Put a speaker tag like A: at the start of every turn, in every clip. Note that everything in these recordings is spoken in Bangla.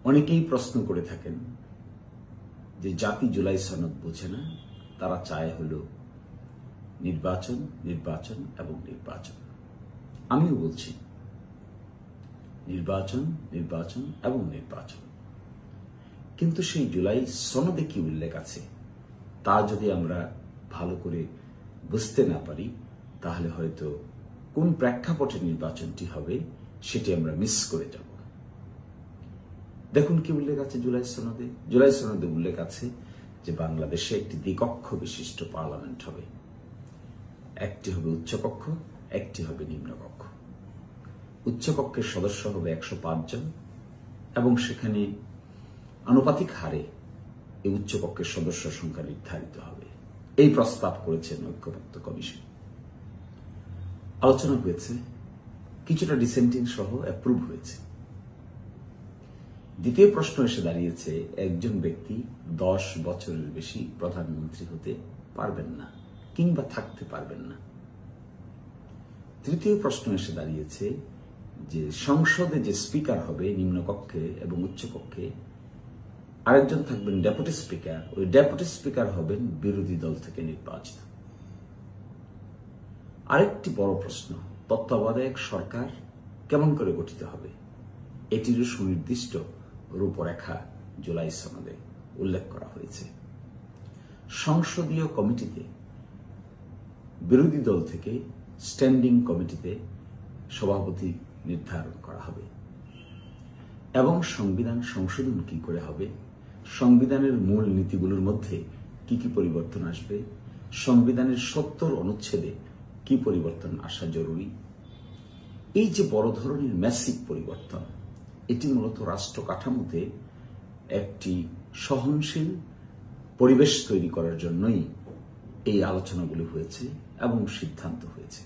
A: অনেকেই প্রশ্ন করে থাকেন যে জাতি জুলাই সনদ বোঝে না, তারা চায় হলো নির্বাচন, নির্বাচন এবং নির্বাচন। আমিও বলছি নির্বাচন, নির্বাচন এবং নির্বাচন। কিন্তু সেই জুলাই সনদে কি উল্লেখ আছে তা যদি আমরা ভালো করে বুঝতে না পারি, তাহলে হয়তো কোন প্রেক্ষাপটে নির্বাচনটি হবে সেটি আমরা মিস করে যাব। দেখুন কি উল্লেখ আছে জুলাই সনদে। জুলাই সনদে উল্লেখ আছে যে বাংলাদেশে একটি দ্বিকক্ষ বিশিষ্ট পার্লামেন্ট হবে। একটি হবে উচ্চকক্ষ, একটি হবে নিম্নকক্ষ। উচ্চকক্ষের সদস্য হবে 105 জন এবং সেখানে আনুপাতিক হারে এই উচ্চকক্ষের সদস্য সংখ্যা নির্ধারিত হবে। এই প্রস্তাব করেছেন ঐক্যমত্য কমিশন। আলোচনা হয়েছে, কিছুটা ডিসেন্টিং সহ অ্যাপ্রুভ হয়েছে। দ্বিতীয় প্রশ্ন এসে দাঁড়িয়েছে, একজন ব্যক্তি 10 বছরের বেশি প্রধানমন্ত্রী হতে পারবেন না কিংবা থাকতে পারবেন না। তৃতীয় প্রশ্ন এসে দাঁড়িয়েছে যে সংসদে যে স্পিকার হবে নিম্নকক্ষে এবং উচ্চকক্ষে, আরেকজন থাকবেন ডেপুটি স্পিকার। ওই ডেপুটি স্পিকার হবেন বিরোধী দল থেকে নির্বাচিত। আরেকটি বড় প্রশ্ন, তত্ত্বাবধায়ক সরকার কেমন করে গঠিত হবে, এটিরও সুনির্দিষ্ট রূপরেখা জুলাই সনদে উল্লেখ করা হয়েছে। সংসদীয় কমিটিতে বিরোধী দল থেকে স্ট্যান্ডিং কমিটিতে সভাপতি নির্ধারণ করা হবে এবং সংবিধান সংশোধন কি করে হবে, সংবিধানের মূল নীতিগুলোর মধ্যে কি কি পরিবর্তন আসবে, সংবিধানের 70 অনুচ্ছেদে কি পরিবর্তন আসা জরুরি। এই যে বড় ধরনের ম্যাসিভ পরিবর্তন, এটি মূলত রাষ্ট্র কাঠামোতে একটি সহনশীল পরিবেশ তৈরি করার জন্যই এই আলোচনাগুলি হয়েছে এবং সিদ্ধান্ত হয়েছে।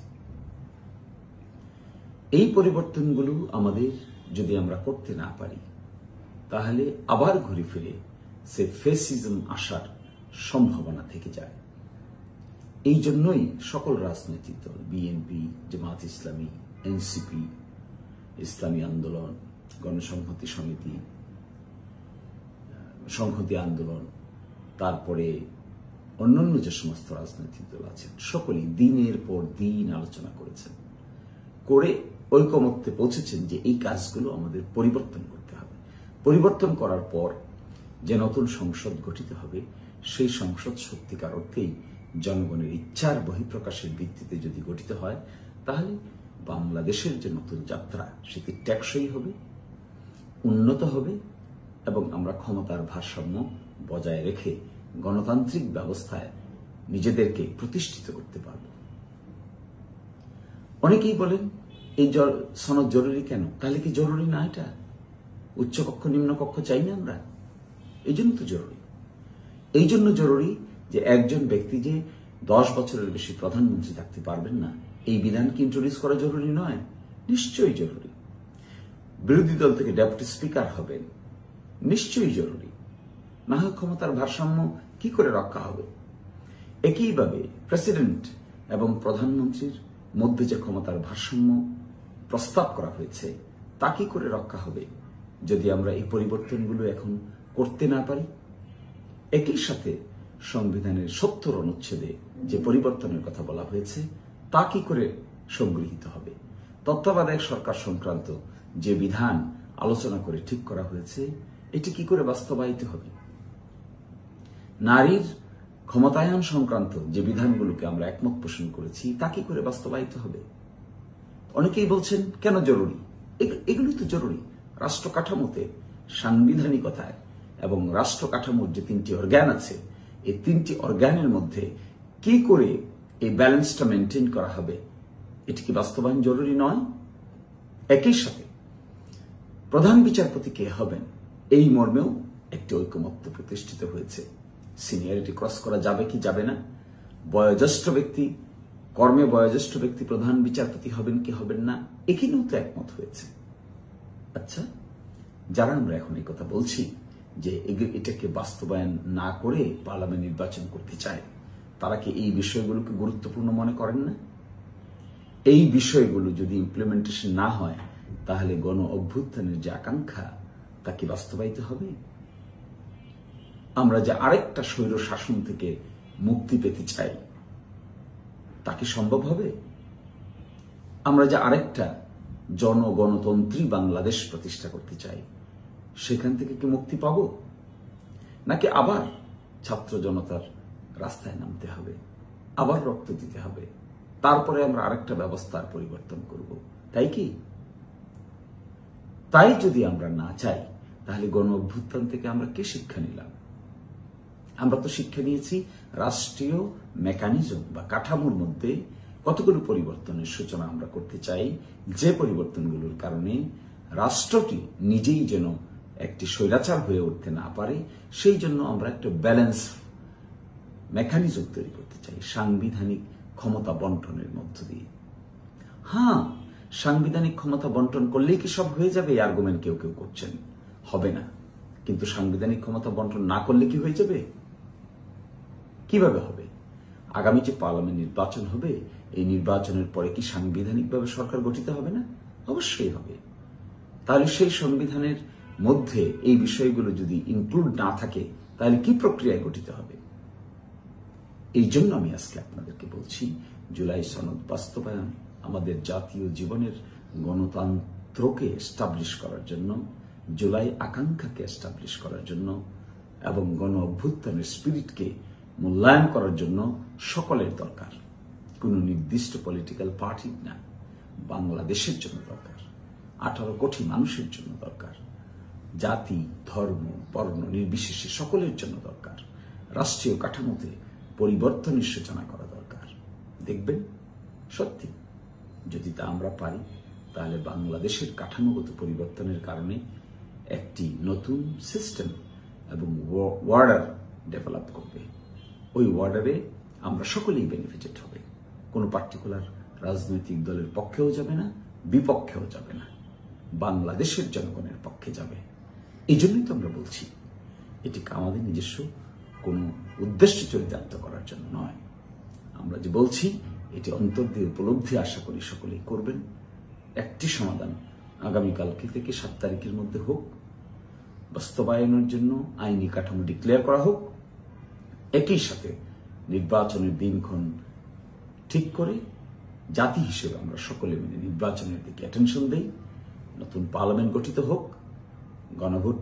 A: এই পরিবর্তনগুলো আমাদের যদি আমরা করতে না পারি, তাহলে আবার ঘুরে ফিরে সে ফ্যাসিজম আসার সম্ভাবনা থেকে যায়। এই জন্যই সকল রাজনৈতিক দল, বিএনপি, জামাত ইসলামী, এনসিপি, ইসলামী আন্দোলন, গণসংহতি সমিতি, সংহতি আন্দোলন, তারপরে অন্যান্য যে সমস্ত রাজনৈতিক দল আছেন, সকলেই দিনের পর দিন আলোচনা করেছেন, করে ঐকমত্যে পৌঁছেছেন যে এই কাজগুলো আমাদের পরিবর্তন করতে হবে। পরিবর্তন করার পর যে নতুন সংসদ গঠিত হবে, সেই সংসদ সত্যিকার অর্থেই জনগণের ইচ্ছার বহিঃপ্রকাশের ভিত্তিতে যদি গঠিত হয়, তাহলে বাংলাদেশের যে নতুন যাত্রা সেটি টেকসই হবে, উন্নত হবে এবং আমরা ক্ষমতার ভারসাম্য বজায় রেখে গণতান্ত্রিক ব্যবস্থায় নিজেদেরকে প্রতিষ্ঠিত করতে পারব। অনেকেই বলেন এই সনদ জরুরি কেন? তাহলে কি জরুরি না? এটা উচ্চকক্ষ নিম্নকক্ষ চাই না আমরা? এই জন্য তো জরুরি। এই জন্য জরুরি যে একজন ব্যক্তি যে 10 বছরের বেশি প্রধানমন্ত্রী থাকতে পারবেন না, এই বিধানকে ইন্ট্রোডিউস করা জরুরি নয়? নিশ্চয়ই জরুরি। বিরোধী দল থেকে ডেপুটি স্পিকার হবেন, নিশ্চয়ই জরুরি। না হয় ক্ষমতার ভারসাম্য কি করে রক্ষা হবে? একইভাবে প্রেসিডেন্ট এবং প্রধানমন্ত্রীর মধ্যে যে ক্ষমতার ভারসাম্য প্রস্তাব করা হয়েছে, তা কি করে রক্ষা হবে যদি আমরা এই পরিবর্তনগুলো এখন করতে না পারি? একই সাথে সংবিধানের 70 অনুচ্ছেদে যে পরিবর্তনের কথা বলা হয়েছে, তা কি করে সংগৃহীত হবে? তত্ত্বাবধায়ক সরকার সংক্রান্ত যে বিধান আলোচনা করে ঠিক করা হয়েছে, এটি কি করে বাস্তবায়িত হবে? নারীর ক্ষমতায়ন সংক্রান্ত যে বিধানগুলোকে আমরা একমত পোষণ করেছি, তা কি করে বাস্তবায়িত হবে? অনেকেই বলছেন কেন জরুরি? এগুলি তো জরুরি। রাষ্ট্র কাঠামোতে সাংবিধানিকতায় এবং রাষ্ট্র কাঠামোর যে 3টি অর্গান আছে, এই 3টি অর্গানের মধ্যে কি করে এই ব্যালেন্সটা মেনটেন করা হবে, এটি কি বাস্তবায়ন জরুরি নয়? একই সাথে প্রধান বিচারপতি কে হবেন, এই মর্মেও একটি ঐকমত্য প্রতিষ্ঠিত হয়েছে। সিনিয়রিটি ক্রস করা যাবে কি যাবে না, বয়োজ্যেষ্ঠ ব্যক্তি, কর্মে বয়োজ্যেষ্ঠ ব্যক্তি প্রধান বিচারপতি হবেন কি হবেন না, এখানেও তো একমত হয়েছে। আচ্ছা, যারা আমরা এখন এই কথা বলছি যে এটাকে বাস্তবায়ন না করে পার্লামেন্ট নির্বাচন করতে চায়, তারা কি এই বিষয়গুলোকে গুরুত্বপূর্ণ মনে করেন না? এই বিষয়গুলো যদি ইমপ্লিমেন্টেশন না হয়, তাহলে গণ অভ্যুত্থানের যে আকাঙ্ক্ষা, তা তা কি বাস্তবায়িত হবে? আমরা যে আরেকটা স্বৈর শাসন থেকে মুক্তি পেতে চাই, তা কি সম্ভব হবে? আমরা যে আরেকটা জনগণতন্ত্রী বাংলাদেশ প্রতিষ্ঠা করতে চাই, সেখান থেকে কি মুক্তি পাব? নাকি আবার ছাত্র জনতার রাস্তায় নামতে হবে, আবার রক্ত দিতে হবে, তারপরে আমরা আরেকটা ব্যবস্থার পরিবর্তন করব? তাই কি? তাই যদি আমরা না চাই, তাহলে গণ অভ্যুত্থান থেকে আমরা কি শিক্ষা নিলাম? আমরা তো শিক্ষা নিয়েছি রাষ্ট্রীয় মেকানিজম বা কাঠামোর মধ্যে কতগুলো পরিবর্তনের সূচনা আমরা করতে চাই, যে পরিবর্তনগুলোর কারণে রাষ্ট্রটি নিজেই যেন একটি স্বৈরাচার হয়ে উঠতে না পারে, সেই জন্য আমরা একটা ব্যালেন্স মেকানিজম তৈরি করতে চাই সাংবিধানিক ক্ষমতা বন্টনের মধ্য দিয়ে। হ্যাঁ, সাংবিধানিক ক্ষমতা বন্টন করলেই কি সব হয়ে যাবে? এই আর্গুমেন্ট কেউ কেউ করছেন। হবে না। কিন্তু সাংবিধানিক ক্ষমতা বন্টন না করলে কি হয়ে যাবে? কিভাবে হবে? আগামী যে পার্লামেন্ট নির্বাচন হবে, এই নির্বাচনের পরে কি সাংবিধানিকভাবে সরকার গঠিত হবে না? অবশ্যই হবে। তাহলে সেই সংবিধানের মধ্যে এই বিষয়গুলো যদি ইনক্লুড না থাকে, তাহলে কি প্রক্রিয়ায় গঠিত হবে? এই জন্য আমি আজকে আপনাদেরকে বলছি, জুলাই সনদ বাস্তবায়ন আমাদের জাতীয় জীবনের গণতন্ত্রকে এস্টাবলিশ করার জন্য, জুলাই আকাঙ্ক্ষাকে এস্টাবলিশ করার জন্য এবং গণ অভ্যুত্থানের স্পিরিটকে মূল্যায়ন করার জন্য সকলের দরকার। কোন নির্দিষ্ট পলিটিক্যাল পার্টি না, বাংলাদেশের জন্য দরকার, 18 কোটি মানুষের জন্য দরকার, জাতি ধর্ম বর্ণ নির্বিশেষে সকলের জন্য দরকার। রাষ্ট্রীয় কাঠামোতে পরিবর্তনের সূচনা করা দরকার। দেখবেন সত্যি যদি তা আমরা পারি, তাহলে বাংলাদেশের কাঠামোগত পরিবর্তনের কারণে একটি নতুন সিস্টেম এবং ওয়ার্ডার ডেভেলপ করবে। ওই ওয়ার্ডারে আমরা সকলেই বেনিফিটেড হবে। কোনো পার্টিকুলার রাজনৈতিক দলের পক্ষেও যাবে না, বিপক্ষেও যাবে না, বাংলাদেশের জনগণের পক্ষে যাবে। এই জন্যই তো আমরা বলছি, এটিকে আমাদের নিজস্ব কোনো উদ্দেশ্য চরিতার্থ করার জন্য নয়। আমরা যে বলছি, এটি অন্তর দিয়ে উপলব্ধি আশা করি সকলেই করবেন। একটি সমাধান আগামীকালকে থেকে 7 তারিখের মধ্যে হোক, বাস্তবায়নের জন্য আইনি কাঠামো ডিক্লেয়ার করা হোক, একই সাথে নির্বাচনের দিনক্ষণ ঠিক করে জাতি হিসেবে আমরা সকলে মিলে নির্বাচনের দিকে অ্যাটেনশন দেই। নতুন পার্লামেন্ট গঠিত হোক, গণভোট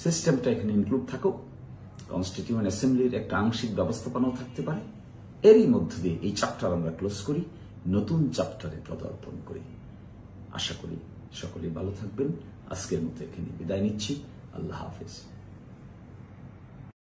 A: সিস্টেমটা এখানে ইনক্লুড থাকুক, কনস্টিটিউয়েন্ট অ্যাসেম্বলির একটা আংশিক ব্যবস্থাপনাও থাকতে পারে। এরই মধ্য দিয়ে এই চ্যাপ্টার আমরা ক্লোজ করি, নতুন চ্যাপ্টারে পদার্পণ করি। আশা করি সকলেই ভালো থাকবেন। আজকের মতো এখানে বিদায় নিচ্ছি। আল্লাহ হাফেজ।